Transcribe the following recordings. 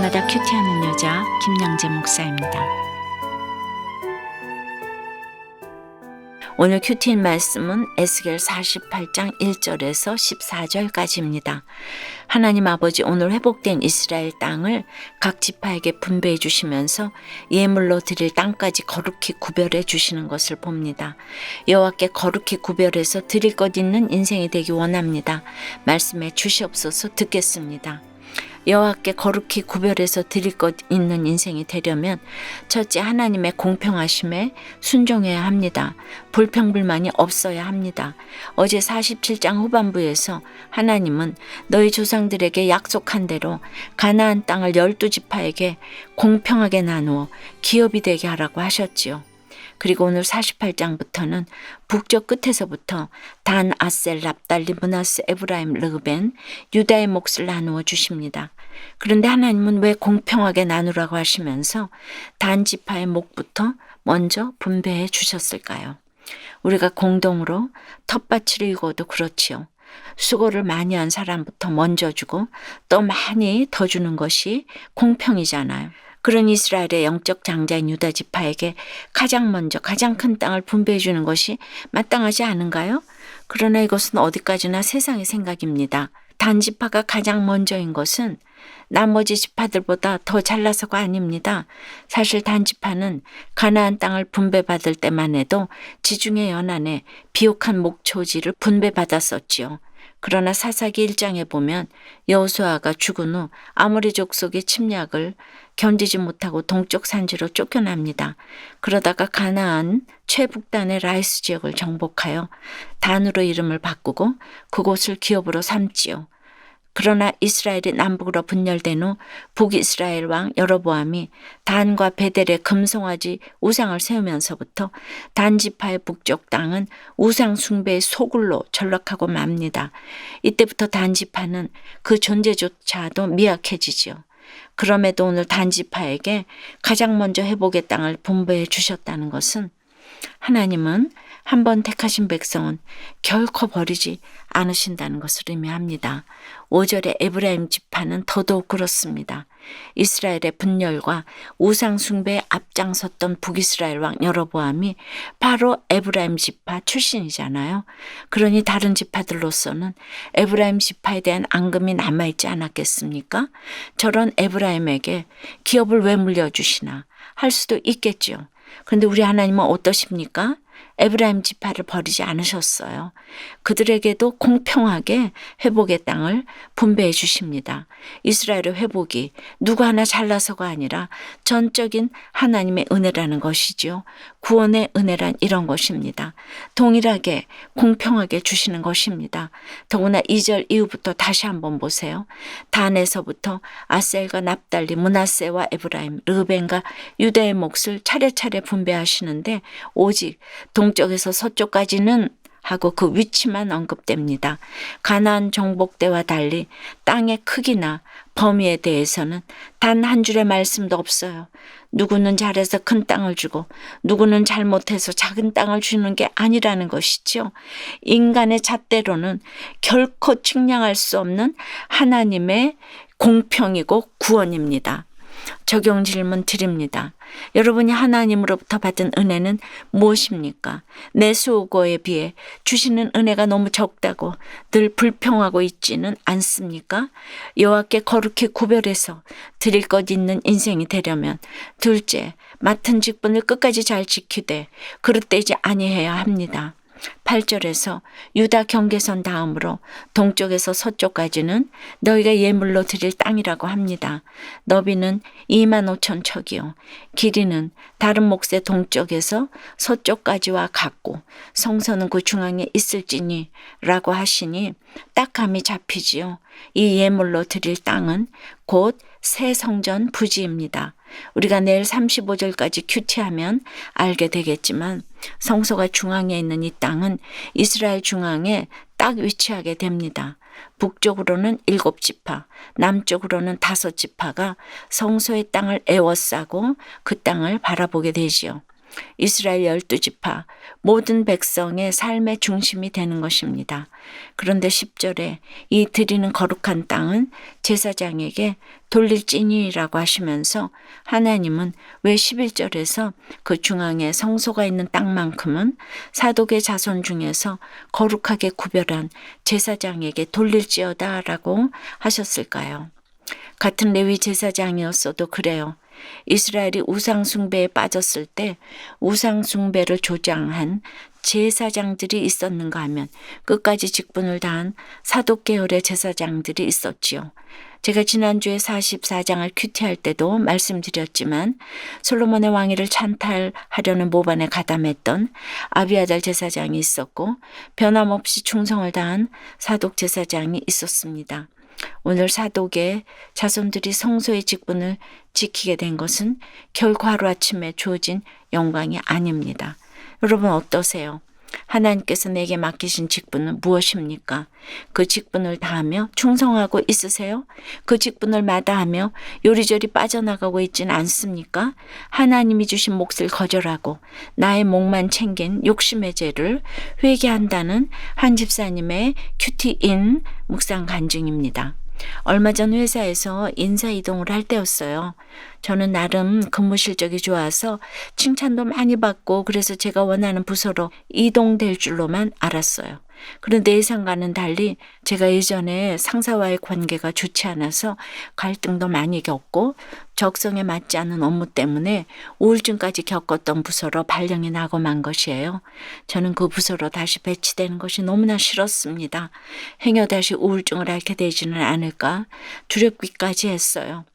날마다 큐티하는 여자 김양재 목사입니다. 오늘 큐티인 말씀은 에스겔 48장 1절에서 14절까지입니다. 하나님 아버지 오늘 회복된 이스라엘 땅을 각 지파에게 분배해 주시면서 예물로 드릴 땅까지 거룩히 구별해 주시는 것을 봅니다. 여호와께 거룩히 구별해서 드릴 것 있는 인생이 되기 원합니다. 말씀해 주시옵소서. 듣겠습니다. 여호와께 거룩히 구별해서 드릴 것 있는 인생이 되려면 첫째, 하나님의 공평하심에 순종해야 합니다. 불평불만이 없어야 합니다. 어제 47장 후반부에서 하나님은 너희 조상들에게 약속한 대로 가나안 땅을 12지파에게 공평하게 나누어 기업이 되게 하라고 하셨지요. 그리고 오늘 48장부터는 북쪽 끝에서부터 단, 아셀, 납달리, 므낫세, 에브라임, 르벤, 유다의 몫을 나누어 주십니다. 그런데 하나님은 왜 공평하게 나누라고 하시면서 단 지파의 몫부터 먼저 분배해 주셨을까요? 우리가 공동으로 텃밭을 이고도 그렇지요. 수고를 많이 한 사람부터 먼저 주고 또 많이 더 주는 것이 공평이잖아요. 그런 이스라엘의 영적 장자인 유다 지파에게 가장 먼저 가장 큰 땅을 분배해 주는 것이 마땅하지 않은가요? 그러나 이것은 어디까지나 세상의 생각입니다. 단 지파가 가장 먼저인 것은 나머지 지파들보다 더 잘나서가 아닙니다. 사실 단 지파는 가나안 땅을 분배받을 때만 해도 지중해 연안에 비옥한 목초지를 분배받았었지요. 그러나 사사기 1장에 보면 여호수아가 죽은 후 아모리 족속의 침략을 견디지 못하고 동쪽 산지로 쫓겨납니다. 그러다가 가나안 최북단의 라이스 지역을 정복하여 단으로 이름을 바꾸고 그곳을 기업으로 삼지요. 그러나 이스라엘이 남북으로 분열된 후 북이스라엘 왕 여로보암이 단과 베델에 금송아지 우상을 세우면서부터 단 지파의 북쪽 땅은 우상 숭배의 소굴로 전락하고 맙니다. 이때부터 단 지파는 그 존재조차도 미약해지죠. 그럼에도 오늘 단 지파에게 가장 먼저 회복의 땅을 분배해 주셨다는 것은 하나님은 한번 택하신 백성은 결코 버리지 않으신다는 것을 의미합니다. 5절의 에브라임 지파는 더더욱 그렇습니다. 이스라엘의 분열과 우상 숭배에 앞장섰던 북이스라엘 왕 여로보암이 바로 에브라임 지파 출신이잖아요. 그러니 다른 지파들로서는 에브라임 지파에 대한 앙금이 남아있지 않았겠습니까? 저런 에브라임에게 기업을 왜 물려주시나 할 수도 있겠죠. 그런데 우리 하나님은 어떠십니까? 에브라임 지파를 버리지 않으셨어요. 그들에게도 공평하게 회복의 땅을 분배해 주십니다. 이스라엘의 회복이 누구 하나 잘나서가 아니라 전적인 하나님의 은혜라는 것이죠. 구원의 은혜란 이런 것입니다. 동일하게 공평하게 주시는 것입니다. 더구나 2절 이후부터 다시 한번 보세요. 단에서부터 아셀과 납달리, 므낫세와 에브라임, 르벤과 유다의 몫을 차례차례 분배하시는데 오직 동쪽에서 서쪽까지는 하고 그 위치만 언급됩니다. 가나안 정복 때와 달리 땅의 크기나 범위에 대해서는 단 한 줄의 말씀도 없어요. 누구는 잘해서 큰 땅을 주고 누구는 잘못해서 작은 땅을 주는 게 아니라는 것이죠. 인간의 잣대로는 결코 측량할 수 없는 하나님의 공평이고 구원입니다. 적용 질문 드립니다. 여러분이 하나님으로부터 받은 은혜는 무엇입니까? 내 수고에 비해 주시는 은혜가 너무 적다고 늘 불평하고 있지는 않습니까? 여호와께 거룩히 구별해서 드릴 것 있는 인생이 되려면 둘째, 맡은 직분을 끝까지 잘 지키되 그릇되지 아니해야 합니다. 8절에서 유다 경계선 다음으로 동쪽에서 서쪽까지는 너희가 예물로 드릴 땅이라고 합니다. 너비는 25,000척이요. 길이는 다른 몫의 동쪽에서 서쪽까지와 같고 성소는 그 중앙에 있을지니 라고 하시니 딱감이 잡히지요. 이 예물로 드릴 땅은 곧 새 성전 부지입니다. 우리가 내일 35절까지 큐티하면 알게 되겠지만 성소가 중앙에 있는 이 땅은 이스라엘 중앙에 딱 위치하게 됩니다. 북쪽으로는 7지파, 남쪽으로는 5지파가 성소의 땅을 에워싸고 그 땅을 바라보게 되지요. 이스라엘 12지파 모든 백성의 삶의 중심이 되는 것입니다. 그런데 10절에 이 드리는 거룩한 땅은 제사장에게 돌릴지니라고 하시면서 하나님은 왜 11절에서 그 중앙에 성소가 있는 땅만큼은 사독의 자손 중에서 거룩하게 구별한 제사장에게 돌릴지어다라고 하셨을까요? 같은 레위 제사장이었어도 그래요. 이스라엘이 우상숭배에 빠졌을 때 우상숭배를 조장한 제사장들이 있었는가 하면 끝까지 직분을 다한 사독계열의 제사장들이 있었지요. 제가 지난주에 44장을 큐티할 때도 말씀드렸지만 솔로몬의 왕위를 찬탈하려는 모반에 가담했던 아비아달 제사장이 있었고 변함없이 충성을 다한 사독 제사장이 있었습니다. 오늘 사독의 자손들이 성소의 직분을 지키게 된 것은 결코 하루아침에 주어진 영광이 아닙니다. 여러분 어떠세요? 하나님께서 내게 맡기신 직분은 무엇입니까? 그 직분을 다하며 충성하고 있으세요? 그 직분을 마다하며 요리조리 빠져나가고 있지는 않습니까? 하나님이 주신 몫을 거절하고 나의 몫만 챙긴 욕심의 죄를 회개한다는 한 집사님의 큐티인 묵상 간증입니다. 얼마 전 회사에서 인사이동을 할 때였어요. 저는 나름 근무 실적이 좋아서 칭찬도 많이 받고 그래서 제가 원하는 부서로 이동될 줄로만 알았어요. 그런데 예상과는 달리 제가 예전에 상사와의 관계가 좋지 않아서 갈등도 많이 겪고 적성에 맞지 않은 업무 때문에 우울증까지 겪었던 부서로 발령이 나고 만 것이에요. 저는 그 부서로 다시 배치되는 것이 너무나 싫었습니다. 행여 다시 우울증을 앓게 되지는 않을까 두렵기까지 했어요.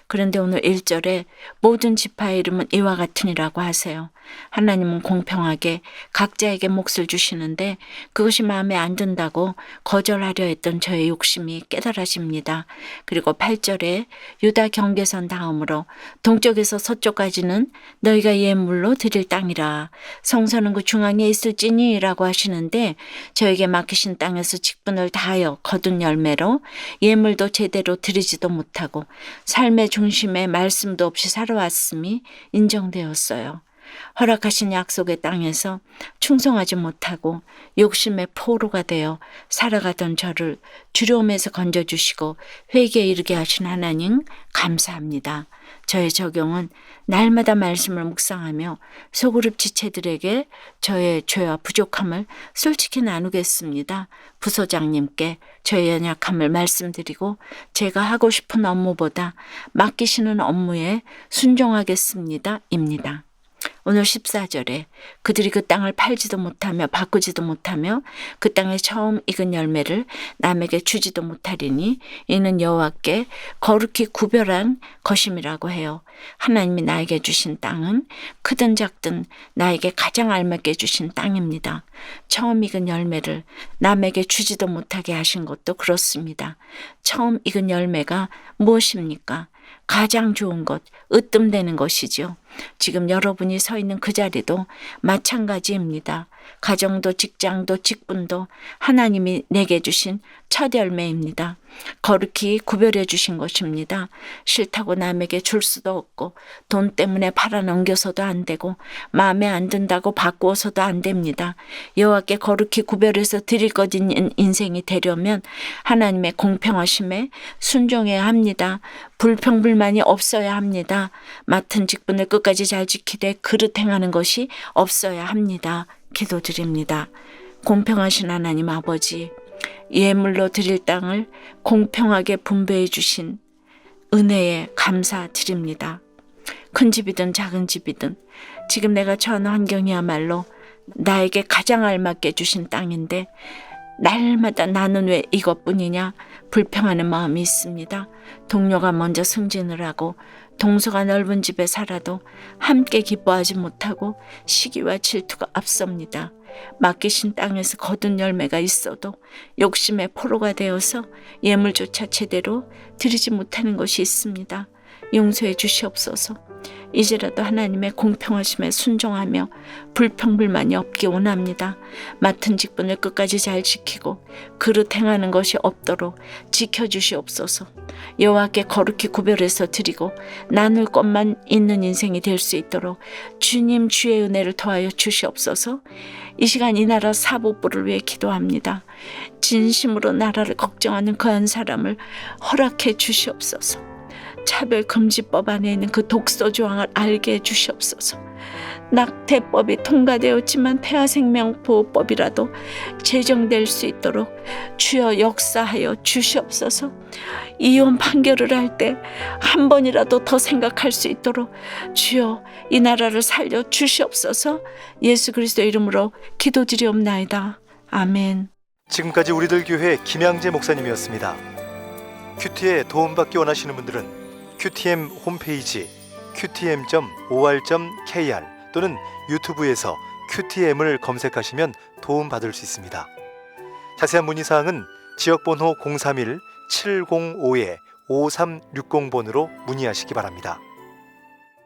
그런데 오늘 1절에 모든 지파의 이름은 이와 같으니라고 하세요. 하나님은 공평하게 각자에게 몫을 주시는데 그것이 마음에 안 든다고 거절하려 했던 저의 욕심이 깨달아집니다. 그리고 8절에 유다 경계선 다음으로 동쪽에서 서쪽까지는 너희가 예물로 드릴 땅이라 성소는 그 중앙에 있을지니 라고 하시는데 저에게 맡기신 땅에서 직분을 다하여 거둔 열매로 예물도 제대로 드리지도 못하고 삶의 중심에 말씀도 없이 살아왔음이 인정되었어요. 허락하신 약속의 땅에서 충성하지 못하고 욕심의 포로가 되어 살아가던 저를 두려움에서 건져주시고 회개에 이르게 하신 하나님 감사합니다. 저의 적용은 날마다 말씀을 묵상하며 소그룹 지체들에게 저의 죄와 부족함을 솔직히 나누겠습니다. 부소장님께 저의 연약함을 말씀드리고 제가 하고 싶은 업무보다 맡기시는 업무에 순종하겠습니다. 입니다. 오늘 14절에 그들이 그 땅을 팔지도 못하며 바꾸지도 못하며 그 땅에 처음 익은 열매를 남에게 주지도 못하리니 이는 여호와께 거룩히 구별한 것임이라고 해요. 하나님이 나에게 주신 땅은 크든 작든 나에게 가장 알맞게 주신 땅입니다. 처음 익은 열매를 남에게 주지도 못하게 하신 것도 그렇습니다. 처음 익은 열매가 무엇입니까? 가장 좋은 것, 으뜸되는 것이죠. 지금 여러분이 서 있는 그 자리도 마찬가지입니다. 가정도 직장도 직분도 하나님이 내게 주신 첫 열매입니다. 거룩히 구별해 주신 것입니다. 싫다고 남에게 줄 수도 없고 돈 때문에 팔아넘겨서도 안 되고 마음에 안 든다고 바꾸어서도 안 됩니다. 여호와께 거룩히 구별해서 드릴 것인 인생이 되려면 하나님의 공평하심에 순종해야 합니다. 불평불만이 없어야 합니다. 맡은 직분을 끝까지 잘 지키되 그릇 행하는 것이 없어야 합니다. 기도드립니다. 공평하신 하나님 아버지, 예물로 드릴 땅을 공평하게 분배해 주신 은혜에 감사드립니다. 큰 집이든 작은 집이든 지금 내가 처한 환경이야말로 나에게 가장 알맞게 주신 땅인데 날마다 나는 왜 이것뿐이냐 불평하는 마음이 있습니다. 동료가 먼저 승진을 하고 동서가 넓은 집에 살아도 함께 기뻐하지 못하고 시기와 질투가 앞섭니다. 맡기신 땅에서 거둔 열매가 있어도 욕심의 포로가 되어서 예물조차 제대로 드리지 못하는 것이 있습니다. 용서해 주시옵소서. 이제라도 하나님의 공평하심에 순종하며 불평불만이 없기 원합니다. 맡은 직분을 끝까지 잘 지키고 그릇 행하는 것이 없도록 지켜주시옵소서. 여호와께 거룩히 구별해서 드리고 나눌 것만 있는 인생이 될 수 있도록 주님 주의 은혜를 더하여 주시옵소서. 이 시간 이 나라 사법부를 위해 기도합니다. 진심으로 나라를 걱정하는 그 한 사람을 허락해 주시옵소서. 차별금지법 안에 있는 그 독소 조항을 알게 해 주시옵소서. 낙태법이 통과되었지만 태아생명보호법이라도 제정될 수 있도록 주여 역사하여 주시옵소서. 이혼 판결을 할 때 한 번이라도 더 생각할 수 있도록 주여 이 나라를 살려 주시옵소서. 예수 그리스도 이름으로 기도드리옵나이다. 아멘. 지금까지 우리들 교회 김양재 목사님이었습니다. 큐티에 도움받기 원하시는 분들은 QTM 홈페이지 qtm.or.kr 또는 유튜브에서 QTM을 검색하시면 도움받을 수 있습니다. 자세한 문의사항은 지역번호 031-705-5360번으로 문의하시기 바랍니다.